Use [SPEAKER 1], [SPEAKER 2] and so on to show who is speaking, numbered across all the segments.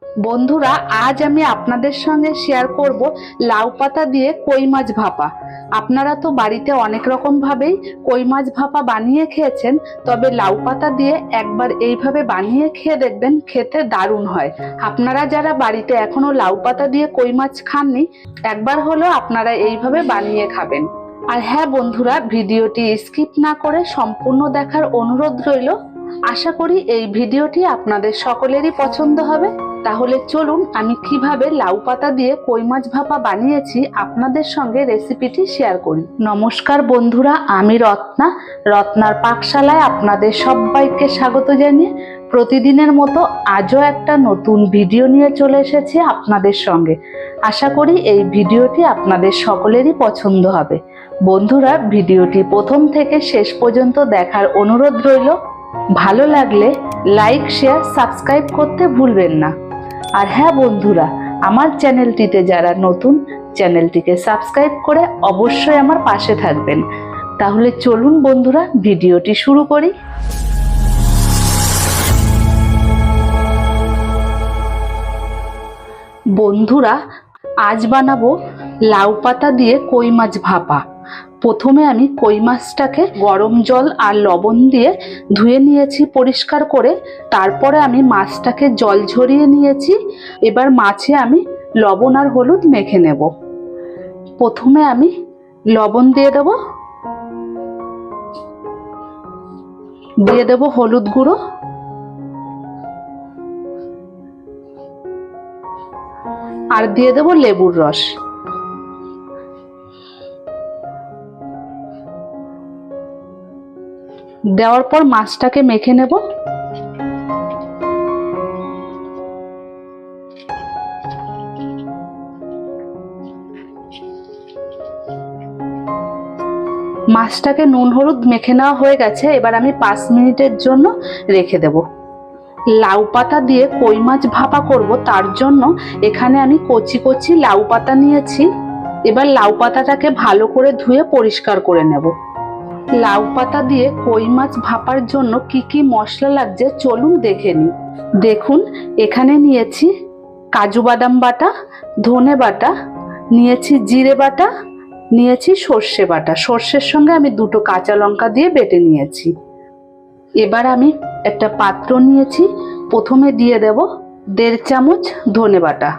[SPEAKER 1] বন্ধুরা, আজ আমি আপনাদের সঙ্গে শেয়ার করব লাউ পাতা দিয়ে কই মাছ ভাপা। আপনারা তো বাড়িতে অনেক রকম ভাবেই কই মাছ ভাপা বানিয়ে খেয়েছেন, তবে লাউ পাতা দিয়ে একবার এইভাবে বানিয়ে খেয়ে দেখবেন, খেতে দারুণ হয়। আপনারা যারা বাড়িতে এখনো লাউ পাতা দিয়ে কই মাছ খাননি, একবার হলেও আপনারা এইভাবে বানিয়ে খাবেন। আর হ্যাঁ বন্ধুরা, ভিডিওটি স্কিপ না করে সম্পূর্ণ দেখার অনুরোধ রইল। আশা করি এই ভিডিওটি আপনাদের সকলেরই পছন্দ হবে। তাহলে চলুন আমি কিভাবে লাউ পাতা দিয়ে কই মাছ ভাপা বানিয়েছি আপনাদের সঙ্গে রেসিপিটি শেয়ার করি। নমস্কার বন্ধুরা, আমি রত্নার পাকশালায় আপনাদের সবাইকে স্বাগত জানিয়ে প্রতিদিনের মতো আজও একটা নতুন ভিডিও নিয়ে চলে এসেছি আপনাদের সঙ্গে। আশা করি এই ভিডিওটি আপনাদের সকলেরই পছন্দ হবে। বন্ধুরা, ভিডিওটি প্রথম থেকে শেষ পর্যন্ত দেখার অনুরোধ রইল। ভালো লাগলে লাইক, শেয়ার, সাবস্ক্রাইব করতে ভুলবেন না। আর হ্যাঁ বন্ধুরা, আমার চ্যানেলটিতে যারা নতুন, চ্যানেলটিকে সাবস্ক্রাইব করে অবশ্যই আমার পাশে থাকবেন। তাহলে চলুন বন্ধুরা, ভিডিওটি শুরু করি। বন্ধুরা, আজ বানাবো লাউ পাতা দিয়ে কই মাছ ভাপা। প্রথমে আমি কই মাছটাকে গরম জল আর লবণ দিয়ে ধুয়ে নিয়েছি পরিষ্কার করে। তারপরে আমি মাছটাকে জল ঝরিয়ে নিয়েছি। এবার মাছে আমি লবণ আর হলুদ মেখে নেব। প্রথমে আমি লবণ দিয়ে দেব, হলুদ গুঁড়ো, আর দিয়ে দেব লেবুর রস। দেওয়ার পর মাছটাকে মেখে নেব। মাছটাকে নুন হলুদ মেখে নেওয়া হয়ে গেছে। এবার আমি 5 মিনিটের জন্য রেখে দেব। লাউ পাতা দিয়ে কই মাছ ভাপা করব, তার জন্য এখানে আমি কচি কচি লাউ পাতা নিয়েছি। এবার লাউ পাতাটাকে ভালো করে ধুয়ে পরিষ্কার করে নেব। লাউ পাতা দিয়ে কই মাছ ভাপার জন্য কি কি মশলা লাগছে চলুন দেখে নিই। দেখুন, এখানে নিয়েছি কাজু বাদাম বাটা, ধনে বাটা, নিয়েছি জিরে বাটা, নিয়েছি সর্ষে বাটা। সর্ষের সঙ্গে আমি 2টো কাঁচা লঙ্কা দিয়ে বেটে নিয়েছি। এবার আমি একটা পাত্র নিয়েছি। প্রথমে দিয়ে দেব 1.5 চামচ ধনে বাটা,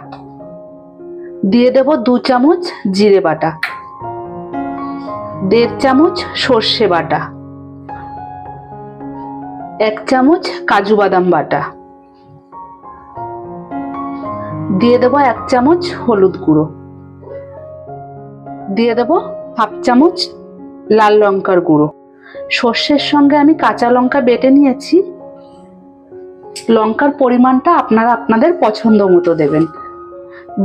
[SPEAKER 1] দিয়ে দেব 2 চামচ জিরে বাটা, 1.5 চামচ সর্ষে বাটা, 1 চামচ কাজু বাদাম বাটা, দিয়ে দেব 1 চামচ হলুদ গুঁড়ো, দিয়ে দেব 1/2 চামচ লাল লঙ্কার গুঁড়ো। সর্ষের সঙ্গে আমি কাঁচা লঙ্কা বেটে নিয়েছি। লঙ্কার পরিমাণটা আপনারা আপনাদের পছন্দ মতো দেবেন।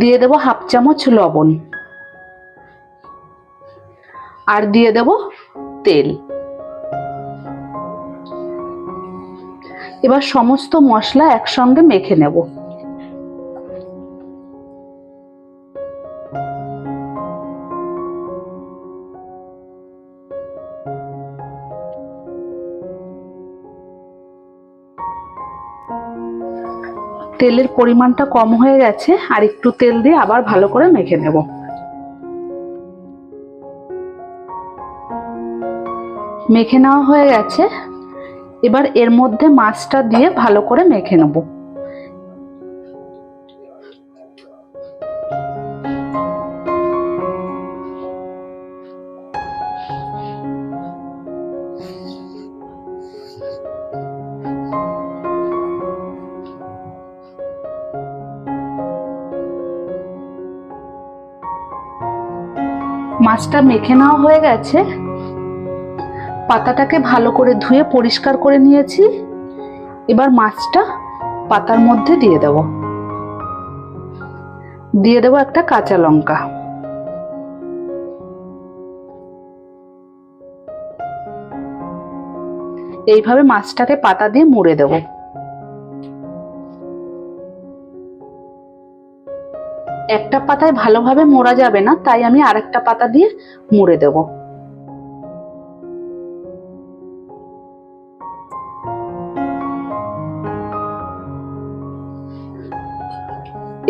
[SPEAKER 1] দিয়ে দেব 1/2 চামচ লবণ, আর দিয়ে দেব তেল। এবার সমস্ত মশলা একসঙ্গে মেখে নেব। তেলের পরিমাণটা কম হয়ে গেছে, আর একটু তেল দিয়ে আবার ভালো করে মেখে নেব। মেখে নেওয়া হয়ে গেছে। এবার এর মধ্যে মাছটা দিয়ে ভালো করে মেখে নেব। মাছটা মেখে নেওয়া হয়ে গেছে। পাতাটাকে ভালো করে ধুয়ে পরিষ্কার করে নিয়েছি। এবার মাছটা পাতার মধ্যে দিয়ে দেব। দিয়ে দেব একটা কাঁচা লঙ্কা। এইভাবে মাছটাকে পাতা দিয়ে মুড়ে দেব। একটা পাতায় ভালোভাবে মোড়া যাবে না, তাই আমি আরেকটা পাতা দিয়ে মুড়ে দেব।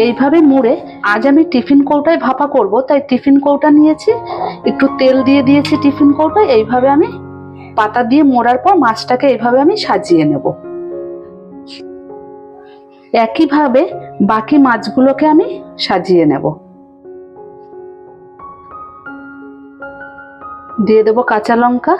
[SPEAKER 1] এইভাবে মুড়ে আজ আমি টিফিন কৌটায় ভাপা করব, তাই টিফিন কৌটা নিয়েছি, একটু তেল দিয়ে দিয়েছি টিফিন কৌটায়। এইভাবে আমি পাতা দিয়ে মোড়ার পর মাছটাকে এইভাবে আমি সাজিয়ে নেব। একইভাবে বাকি মাছগুলোকে আমি সাজিয়ে নেব। দিয়ে দেব কাঁচা লঙ্কা,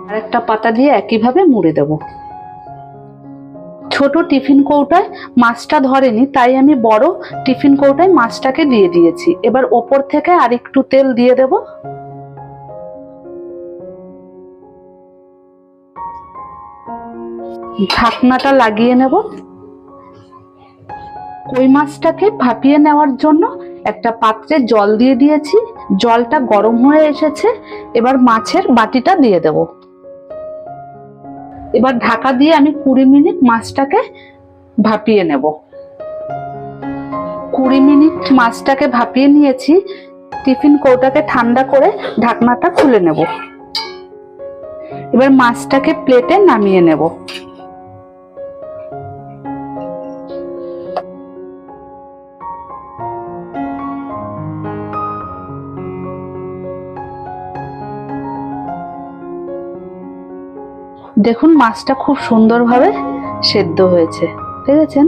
[SPEAKER 1] আর একটা পাতা দিয়ে একইভাবে মুড়ে দেব। ছোট টিফিন কৌটায় মাছটা ধরেনি, তাই আমি বড় টিফিন কৌটায় মাছটাকে দিয়ে দিয়েছি। এবার ওপর থেকে আর একটু তেল দিয়ে দেব। ঢাকনাটা লাগিয়ে নেব। কই মাছটাকে ভাপিয়ে নেওয়ার জন্য একটা পাত্রে জল দিয়ে দিয়েছি, জলটা গরম হয়ে এসেছে। এবার মাছের বাটিটা দিয়ে দেব। এবার ঢাকা দিয়ে আমি 20 মিনিট মাছটাকে ভাপিয়ে নেব। 20 মিনিট মাছটাকে ভাপিয়ে নিয়েছি। টিফিন কৌটাকে ঠান্ডা করে ঢাকনাটা খুলে নেব। এবার মাছটাকে প্লেটে নামিয়ে নেব। দেখুন মাছটা খুব সুন্দরভাবে সেদ্ধ হয়েছে, দেখেছেন?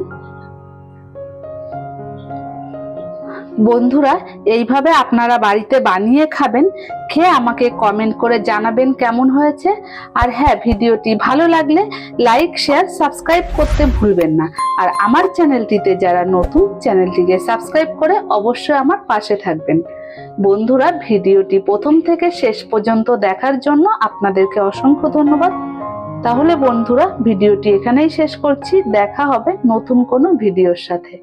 [SPEAKER 1] বন্ধুরা, এইভাবে আপনারা বাড়িতে বানিয়ে খাবেন, খেয়ে আমাকে কমেন্ট করে জানাবেন কেমন হয়েছে। আর হ্যাঁ, ভিডিওটি ভালো লাগলে লাইক, শেয়ার, সাবস্ক্রাইব করতে ভুলবেন না। আর আমার চ্যানেলটিতে যারা নতুন, চ্যানেলটিকে সাবস্ক্রাইব করে অবশ্যই আমার পাশে থাকবেন। বন্ধুরা, ভিডিওটি প্রথম থেকে শেষ পর্যন্ত দেখার জন্য আপনাদেরকে অসংখ্য ধন্যবাদ। তাহলে বন্ধুরা, ভিডিওটি এখানেই শেষ করছি। দেখা হবে নতুন কোনো ভিডিওর সাথে।